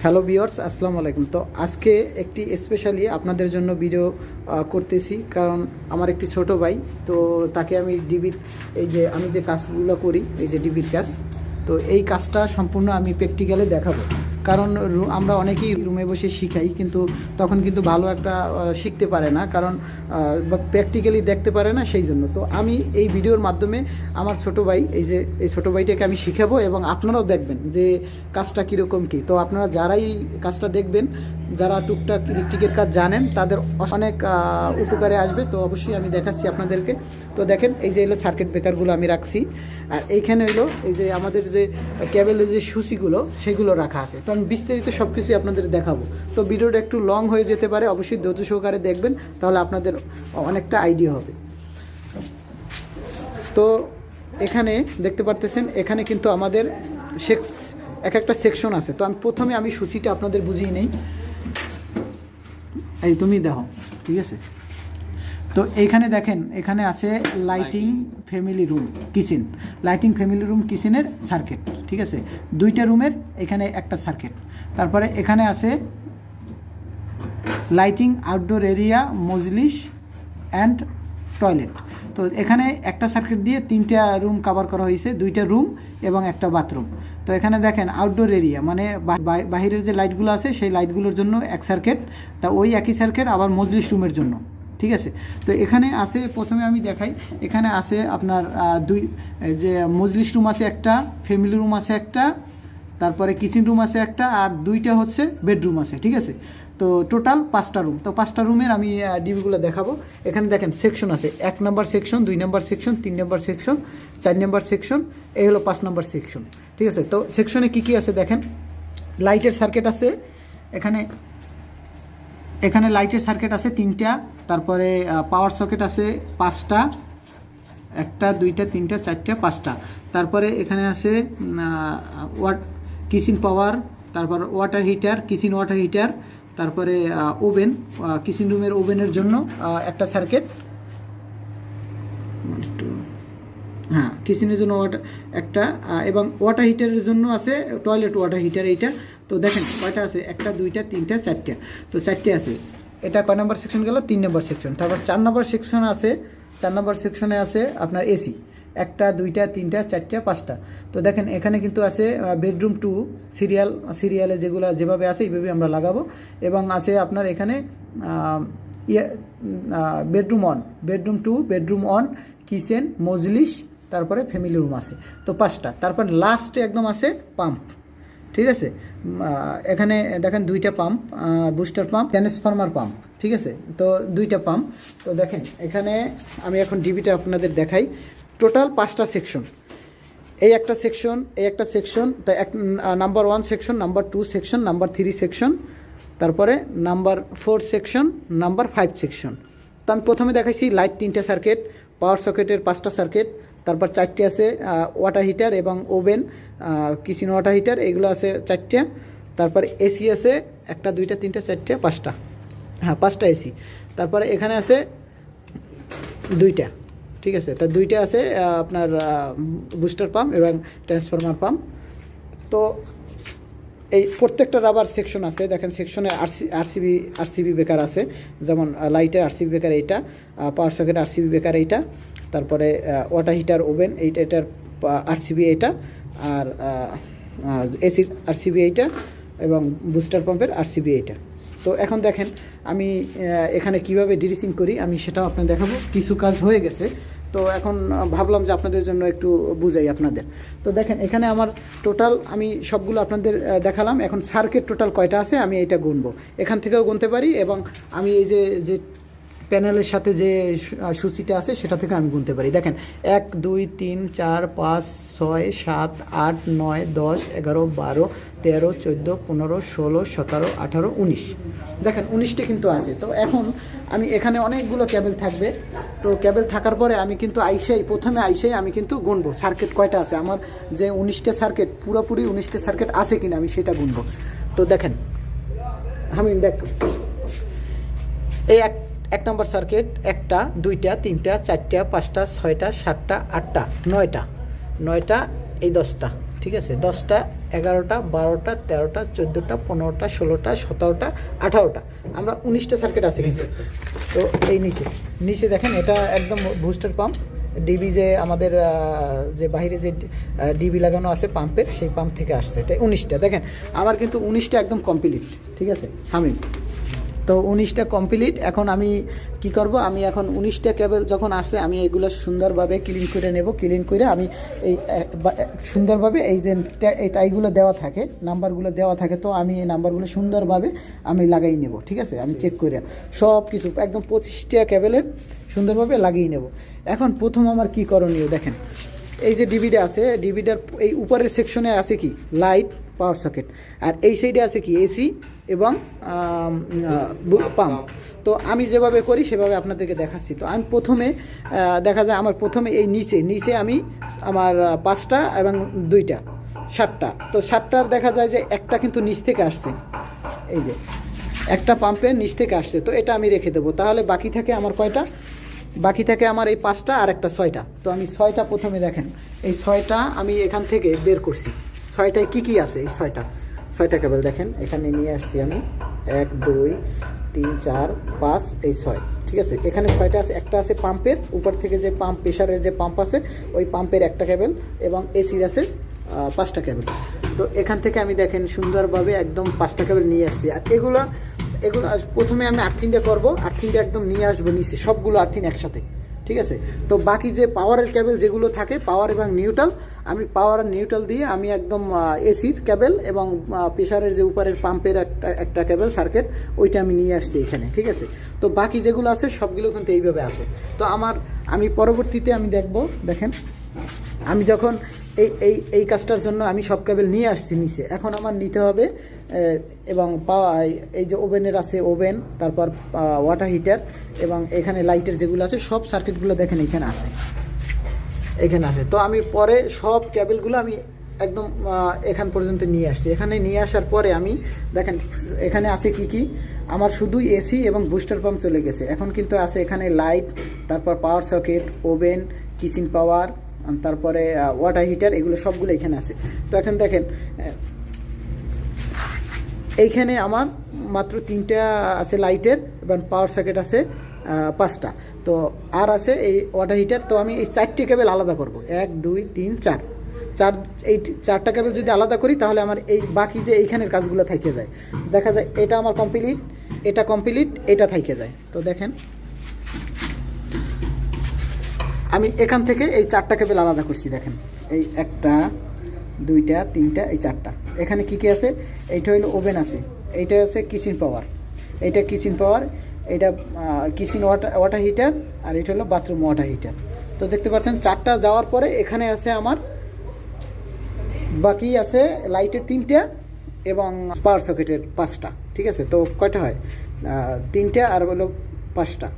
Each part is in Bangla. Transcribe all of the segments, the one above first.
হ্যালো ভিউয়ার্স, আসসালামু আলাইকুম। তো আজকে একটি স্পেশালি আপনাদের জন্য ভিডিও করতেছি, কারণ আমার একটি ছোট ভাই, তো তাকে আমি ডিবির এই যে আমি যে কাজগুলো করি, এই যে ডিবির কাজ, তো এই কাজটা সম্পূর্ণ আমি প্র্যাকটিক্যালে দেখাবো। কারণ আমরা অনেকেই রুমে বসে শিখাই, কিন্তু তখন কিন্তু ভালো একটা শিখতে পারে না, কারণ প্র্যাকটিক্যালি দেখতে পারে না, সেই জন্য। তো আমি এই ভিডিওর মাধ্যমে আমার ছোট ভাই, এই ছোটো ভাইটাকে আমি শিখাবো, এবং আপনারাও দেখবেন যে কাজটা কীরকম কী। তো আপনারা যারাই কাজটা দেখবেন, যারা টুকটাক ইলেকট্রিকের কাজ জানেন, তাদের অনেক উপকারে আসবে। তো অবশ্যই আমি দেখাচ্ছি আপনাদেরকে। তো দেখেন, এই যে এলো সার্কিট ব্রেকারগুলো আমি রাখছি, আর এইখানে হলো এই যে আমাদের যে কেবেলের যে সুচিগুলো, সেগুলো রাখা আছে। তো আমি বিস্তারিত সব কিছুই আপনাদের দেখাবো। তো ভিডিওটা একটু লং হয়ে যেতে পারে, অবশ্যই ধৈর্য সহকারে দেখবেন, তাহলে আপনাদের অনেকটা আইডিয়া হবে। তো এখানে দেখতে পারতেছেন, এখানে কিন্তু আমাদের এক একটা সেকশন আছে। তো প্রথমে আমি সূচিটা আপনাদের বুঝিয়ে নেই। এই তুমি দেখো, ঠিক আছে? তো এইখানে দেখেন, এখানে আছে lighting family room kitchen, lighting family room কিচেনের সার্কিট, ঠিক আছে? দুইটা রুমের এখানে একটা সার্কিট। তারপরে এখানে আছে lighting outdoor area, Majlis and toilet. তো এখানে একটা সার্কিট দিয়ে তিনটা রুম কভার করা হয়েছে, দুইটা রুম এবং একটা বাথরুম। তো এখানে দেখেন আউটডোর এরিয়া, মানে বাহিরের যে লাইটগুলো আছে সেই লাইটগুলোর জন্য এক সার্কিট, তা ওই একই সার্কিট আবার মজলিস রুমের জন্য, ঠিক আছে? তো এখানে আছে, প্রথমে আমি দেখাই, এখানে আছে আপনার যে মজলিস রুম আছে একটা, ফ্যামিলি রুম আছে একটা, তারপরে কিচেন রুম আছে একটা, আর দুইটা হচ্ছে বেডরুম আছে, ঠিক আছে? তো টোটাল 5টা রুম। তো 5টা রুমের আমি ডিবিগুলো দেখাবো। এখানে দেখেন সেকশন আছে, 1 নম্বর সেকশন, 2 নম্বর সেকশন, 3 নম্বর সেকশন, 4 নম্বর সেকশন, এই হলো 5 নম্বর সেকশন, ঠিক আছে? তো সেকশনে কি কি আছে দেখেন। লাইটের সার্কিট আছে এখানে লাইটের সার্কিট আছে 3টা, তারপরে পাওয়ার সকেট আছে 5টা, 1টা 2টা 3টা 4টা 5টা। তারপরে এখানে আছে কিচেন পাওয়ার, তারপর water heater, kitchen water heater, তারপরে ওভেন, কিচেন রুমের ওভেনের জন্য একটা সার্কিট, হ্যাঁ কিচেনের জন্য একটা, এবং ওয়াটার হিটারের জন্য আছে টয়লেট ওয়াটার হিটার এইটা। তো দেখেন কয়টা আছে, 1টা 2টা 3টা 4টা, তো 4টে আছে। এটা কয় নম্বর সেকশন গেল? 3 নম্বর সেকশন। তারপর 4 নম্বর সেকশন আছে, 4 নম্বর সেকশনে আছে আপনার এসি, 1টা 2টা 3টা 4টা 5টা। তো দেখেন এখানে কিন্তু আছে বেডরুম 2, সিরিয়ালে যেগুলো যেভাবে আছে এইভাবে আমরা লাগাবো, এবং আছে আপনার এখানে বেডরুম 1, বেডরুম 2, বেডরুম 1, কিচেন, মজলিস, তারপরে ফ্যামিলি রুম আছে। তো 5টা। তারপর লাস্টে একদম আছে পাম্প, ঠিক আছে? এখানে দেখেন 2টা pump, booster pump, transformer pump, ঠিক আছে? তো 2টা পাম্প। তো দেখেন এখানে আমি এখন ডিবিটা আপনাদের দেখাই। টোটাল 5টা সেকশন, এই একটা সেকশন, তো number 1 section, number 2 section, number 3 section, তারপরে নাম্বার 4 সেকশন, নাম্বার 5 সেকশন। তো আমি প্রথমে দেখাইছি লাইট 3টা সার্কিট, পাওয়ার সকেটের 5টা সার্কিট, তারপর 4টে আছে ওয়াটার হিটার এবং ওভেন, কিচেন ওয়াটার হিটার, এগুলো আছে 4টা। তারপরে এসি আছে 1টা 2টা 3টা 4টা 5টা, হ্যাঁ 5টা এসি। তারপরে এখানে আছে 2টা, ঠিক আছে? তা 2টা আছে আপনার বুস্টার পাম্প এবং ট্রান্সফরমার পাম্প। তো এই প্রত্যেকটা রাবার সেকশন আছে, দেখেন সেকশনে আরসিবি বেকার আছে, যেমন লাইটের আরসিবি বেকার এইটা, পাওয়ার সকেট আরসিবি বেকার এইটা, তারপরে ওয়াটার হিটার ওভেন এটার আরসিবি এইটা, আর এসির আরসিবি এইটা, এবং বুস্টার পাম্পের আরসিবি এইটা। তো এখন দেখেন আমি এখানে কিভাবে ডিরিসিং করি আমি সেটাও আপনাদের দেখাবো। কিছু কাজ হয়ে গেছে, তো এখন ভাবলাম যে আপনাদের জন্য একটু বুঝাই আপনাদের। তো দেখেন এখানে আমার টোটাল আমি সবগুলো আপনাদের দেখালাম। এখন সার্কিট টোটাল কয়টা আছে আমি এটা গুনবো, এখান থেকেও গুনতে পারি, এবং আমি এই যে প্যানেলের সাথে যে সূচিটা আছে সেটা থেকে আমি গুনতে পারি। দেখেন 1 2 3 4 5 6 7 8 9 10 11 12 13 14 15 16 17 18 19, দেখেন 19টা কিন্তু আছে। তো এখন আমি এখানে অনেকগুলো কেবল থাকবে, তো কেবল থাকার পরে আমি কিন্তু প্রথমে আমি কিন্তু গুনবো সার্কিট কয়টা আছে, আমার যে 19টা সার্কিট পুরোপুরি 19টা সার্কিট আছে কিনা আমি সেটা গুনবো। তো দেখেন আমি এই 1 নম্বর সার্কিট 1টা 2টা 3টা 4টা 5টা 6টা 7টা 8টা 9টা, এই 10টা, ঠিক আছে, 10টা 11টা 12টা 13টা 14টা 15টা 16টা 17টা 18টা, আমরা 19টা সার্কিট আছে কিন্তু। তো এই নিচে দেখেন এটা একদম বুস্টার পাম্প, ডিবি যে আমাদের যে বাইরে যে ডিবি লাগানো আছে পাম্পের, সেই পাম্প থেকে আসছে। এটা 19টা, দেখেন আমার কিন্তু 19টা একদম কমপ্লিট, ঠিক আছে হামিম। তো 19টা কমপ্লিট। এখন আমি কি করব, আমি এখন 19টা কেবল যখন আসছে আমি এগুলো সুন্দরভাবে ক্লিন করে নেব। ক্লিন করে আমি এই সুন্দরভাবে এই যে এই টাইগুলো দেওয়া থাকে, নাম্বারগুলো দেওয়া থাকে, তো আমি এই নাম্বারগুলো সুন্দরভাবে আমি লাগাই নেব, ঠিক আছে। আমি চেক করে সব কিছু একদম 25টা কেবলের সুন্দরভাবে লাগিয়ে নেব। এখন প্রথম আমার কি করণীয় দেখেন, এই যে ডিবিটা আছে, ডিবিটার এই উপরের সেকশনে আছে কি লাইট, পাওয়ার সকেট, আর এই সাইডে আছে কি এসি এবং পাম্প। তো আমি যেভাবে করি সেভাবে আপনাদেরকে দেখাচ্ছি। তো আমি প্রথমে দেখা যায় আমার প্রথমে এই নিচে আমি আমার 5টা এবং 2টা 7টা, তো 7টার দেখা যায় যে একটা কিন্তু নিচ থেকে আসছে, এই যে একটা পাম্পের নিচ থেকে আসছে, তো এটা আমি রেখে দেবো। তাহলে বাকি থাকে আমার কয়টা, বাকি থাকে আমার এই 5টা আর একটা 6টা। তো আমি 6টা প্রথমে দেখেন, এই 6টা আমি এখান থেকে বের করছি। 6টায় কী আছে, এই 6টা কেবল দেখেন এখানে নিয়ে আসছি আমি, 1 2 3 4 5 এই 6, ঠিক আছে। এখানে 6টা আছে, একটা আছে পাম্পের উপর থেকে যে পাম্প প্রেশারের যে পাম্প আছে ওই পাম্পের একটা কেবল, এবং এসির আছে 5টা কেবল। তো এখান থেকে আমি দেখেন সুন্দরভাবে একদম 5টা কেবল নিয়ে আসছি। আর এগুলো প্রথমে আমি আর্থিংটা করবো, আর্থিংটা একদম নিয়ে আসবো নিচে, সবগুলো আর্থিং একসাথে, ঠিক আছে। তো বাকি যে পাওয়ারের কেবল যেগুলো থাকে, পাওয়ার এবং নিউট্রাল, আমি পাওয়ার আর নিউট্রাল দিয়ে আমি একদম এসির কেবল এবং প্রেশারের যে উপরের পাম্পের একটা কেবল সার্কিট, ওইটা আমি নিয়ে আসছি এখানে, ঠিক আছে। তো বাকি যেগুলো আছে সবগুলো কিন্তু এইভাবে আছে। তো আমি পরবর্তীতে আমি দেখেন আমি যখন এই কাজটার জন্য আমি সব কেবল নিয়ে আসছি নিচে, এখন আমার নিতে হবে এবং এই যে ওভেনের আছে ওভেন, তারপর ওয়াটার হিটার এবং এখানে লাইটের যেগুলো আছে সব সার্কিটগুলো দেখেন এখানে আছে। তো আমি পরে সব কেবলগুলো আমি একদম এখান পর্যন্ত নিয়ে আসছি। এখানে নিয়ে আসার পরে আমি দেখেন এখানে আছে কি আমার শুধু এসি এবং বুস্টার পাম্প চলে গেছে। এখন কিন্তু আছে এখানে লাইট, তারপর পাওয়ার সকেট, ওভেন, কিচেন পাওয়ার, তারপরে ওয়াটার হিটার, এগুলো সবগুলো এখানে আছে। তো এখন দেখেন এইখানে আমার মাত্র 3টা আছে লাইটের, এবং পাওয়ার সকেট আছে 5টা, তো আর আছে এই ওয়াটার হিটার। তো আমি এই 4টে কেবল আলাদা করব, 1 2 3 4, এই 4টা কেবল যদি আলাদা করি তাহলে আমার এই বাকি যে এইখানের কাজগুলো থেকে যায়। দেখা যায় এটা আমার কমপ্লিট, এটা কমপ্লিট, এটা থেকে যায়। তো দেখেন আমি এখান থেকে এই 4টা কেবল আলাদা করছি, দেখেন এই 1টা 2টা 3টা এই 4টা। এখানে কি আছে, এইটা হলো ওভেন আছে, এইটা আছে কিচেন পাওয়ার, এইটা কিচেন পাওয়ার, এইটা কিচেন ওয়াটার হিটার, আর এটা হলো বাথরুম ওয়াটার হিটার। তো দেখতে পাচ্ছেন 4টা যাওয়ার পরে এখানে আছে আমার বাকি আছে লাইটের 3টা এবং পাওয়ার সকেটের 5টা, ঠিক আছে। তো কয়টা হয়, 3টা আর হলো 5টা,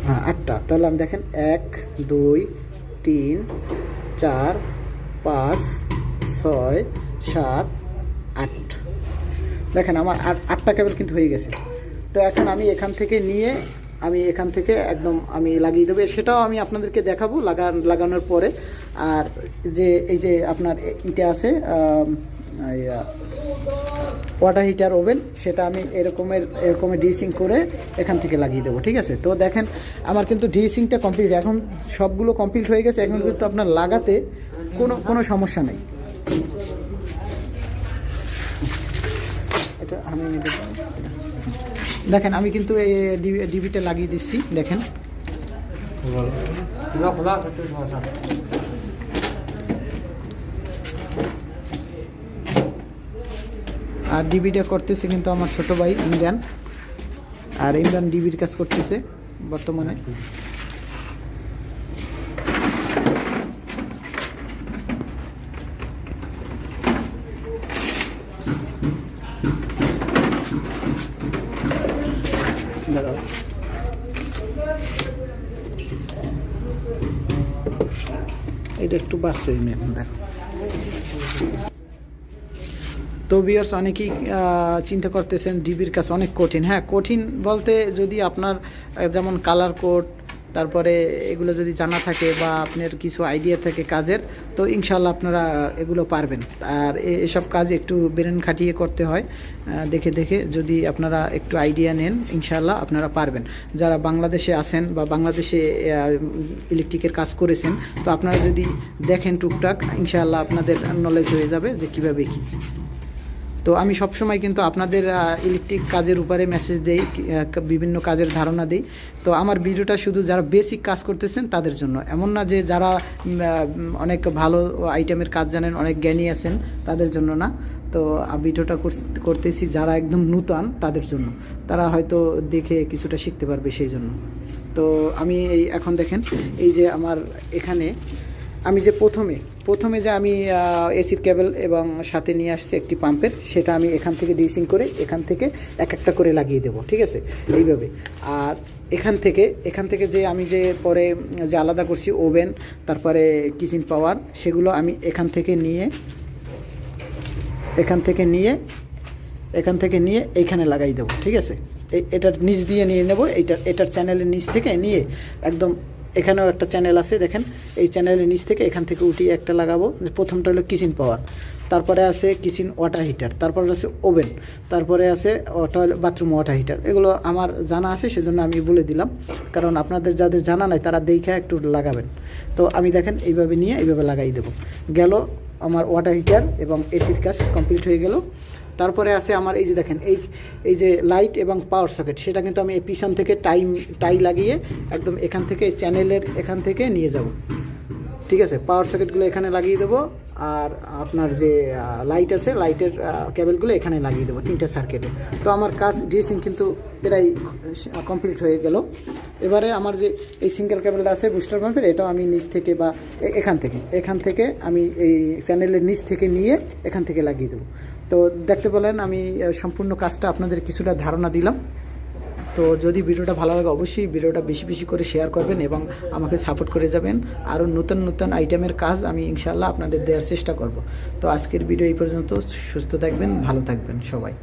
হ্যাঁ 8টা। তাহলে আমি দেখেন 1 2 3 4 5 6 7 8, দেখেন আমার 8টা কেবল কিন্তু হয়ে গেছে। তো এখন আমি এখান থেকে নিয়ে আমি এখান থেকে একদম আমি লাগিয়ে দেবো, সেটাও আমি আপনাদেরকে দেখাবো লাগানোর পরে। আর এই যে আপনার ইটা আছে ওয়াটার হিটার ওভেন, সেটা আমি এরকমের ডিসিং করে এখান থেকে লাগিয়ে দেবো, ঠিক আছে। তো দেখেন আমার কিন্তু ডিসিংটা কমপ্লিট, এখন সবগুলো কমপ্লিট হয়ে গেছে। এখন কিন্তু আপনার লাগাতে কোনো সমস্যা নেই। এটা আমি দেখেন আমি কিন্তু এই ডিবিটা লাগিয়ে দিচ্ছি, দেখেন আর ডিবিটা করতেছে কিন্তু আমার ছোট ভাই ইমরান, আর ইমরান ডিবির কাজ করতেছে বর্তমানে। এটা একটু বাড়ছে এখন দেখো। তো ভিউয়ার্স অনেকেই চিন্তা করতেছেন ডিবির কাজ অনেক কঠিন। হ্যাঁ কঠিন বলতে যদি আপনার যেমন কালার কোড, তারপরে এগুলো যদি জানা থাকে বা আপনার কিছু আইডিয়া থাকে কাজের, তো ইনশাল্লাহ আপনারা এগুলো পারবেন। আর এসব কাজ একটু ব্রেন খাটিয়ে করতে হয়, দেখে দেখে যদি আপনারা একটু আইডিয়া নেন ইনশাল্লাহ আপনারা পারবেন। যারা বাংলাদেশে আছেন বা বাংলাদেশে ইলেকট্রিকের কাজ করেছেন, তো আপনারা যদি দেখেন টুকটাক ইনশাআল্লাহ আপনাদের নলেজ হয়ে যাবে যে কীভাবে কী। তো আমি সবসময় কিন্তু আপনাদের ইলেকট্রিক কাজের উপরে মেসেজ দেই, বিভিন্ন কাজের ধারণা দিই। তো আমার ভিডিওটা শুধু যারা বেসিক কাজ করতেছেন তাদের জন্য, এমন না যে যারা অনেক ভালো আইটেমের কাজ জানেন, অনেক জ্ঞানী আছেন তাদের জন্য না। তো ভিডিওটা করতেছি যারা একদম নূতন তাদের জন্য, তারা হয়তো দেখে কিছুটা শিখতে পারবে সেই জন্য। তো আমি এখন দেখেন এই যে আমার এখানে আমি যে প্রথমে যে আমি এসির কেবল এবং সাথে নিয়ে আসছি একটি পাম্পের, সেটা আমি এখান থেকে ডিসিং করে এখান থেকে এক একটা করে লাগিয়ে দেবো, ঠিক আছে এইভাবে। আর এখান থেকে যে আমি যে পরে যে আলাদা করছি ওভেন, তারপরে কিচেন পাওয়ার, সেগুলো আমি এখান থেকে নিয়ে এইখানে লাগাই দেবো, ঠিক আছে। এটার নিচ দিয়ে নিয়ে নেব, এটার চ্যানেলের নিচ থেকে নিয়ে একদম এখানেও একটা চ্যানেল আছে দেখেন, এই চ্যানেলের নিচ থেকে এখান থেকে উঠিয়ে একটা লাগাবো। প্রথমটা হলো কিচেন পাওয়ার, তারপরে আছে কিচেন ওয়াটার হিটার, তারপরে আছে ওভেন, তারপরে আছে বাথরুম ওয়াটার হিটার। এগুলো আমার জানা আছে সেজন্য আমি বলে দিলাম, কারণ আপনাদের যাদের জানা নাই তারা দেখে একটু লাগাবেন। তো আমি দেখেন এইভাবে নিয়ে এইভাবে লাগাই দেবো। গেল আমার ওয়াটার হিটার এবং এসির কাজ কমপ্লিট হয়ে গেল। তারপরে আছে আমার এই যে দেখেন এই যে লাইট এবং পাওয়ার সকেট, সেটা কিন্তু আমি পিছন থেকে টাই লাগিয়ে একদম এখান থেকে চ্যানেলের এখান থেকে নিয়ে যাব, ঠিক আছে। পাওয়ার সকেটগুলো এখানে লাগিয়ে দেবো, আর আপনার যে লাইট আছে লাইটের কেবলগুলো এখানে লাগিয়ে দেবো 3টে সার্কিটে। তো আমার কাজ ড্রেসিং কিন্তু প্রায় কমপ্লিট হয়ে গেল। এবারে আমার যে এই সিঙ্গেল কেবলটা আছে বুস্টার পাম্পের, এটাও আমি নিচ থেকে বা এখান থেকে আমি এই চ্যানেলের নিচ থেকে নিয়ে এখান থেকে লাগিয়ে দেবো। তো দেখতে পেলেন আমি সম্পূর্ণ কাজটা আপনাদের কিছুটা ধারণা দিলাম। তো যদি ভিডিওটা ভালো লাগে অবশ্যই ভিডিওটা বেশি বেশি করে শেয়ার করবেন এবং আমাকে সাপোর্ট করে যাবেন। আরও নতুন আইটেমের কাজ আমি ইনশাআল্লাহ আপনাদের দেওয়ার চেষ্টা করব। তো আজকের ভিডিও এই পর্যন্ত। সুস্থ থাকবেন, ভালো থাকবেন সবাই।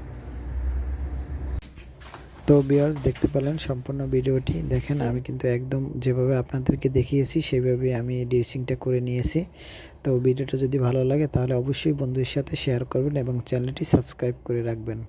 তো ভিউয়ার্স দেখতে পেলেন সম্পূর্ণ ভিডিওটি, দেখেন আমি কিন্তু একদম যেভাবে আপনাদেরকে দেখিয়েছি সেভাবে আমি ড্রেসিংটা করে নিয়েছি। তো ভিডিওটা যদি ভালো লাগে তাহলে অবশ্যই বন্ধুদের সাথে শেয়ার করবেন এবং চ্যানেলটি সাবস্ক্রাইব করে রাখবেন।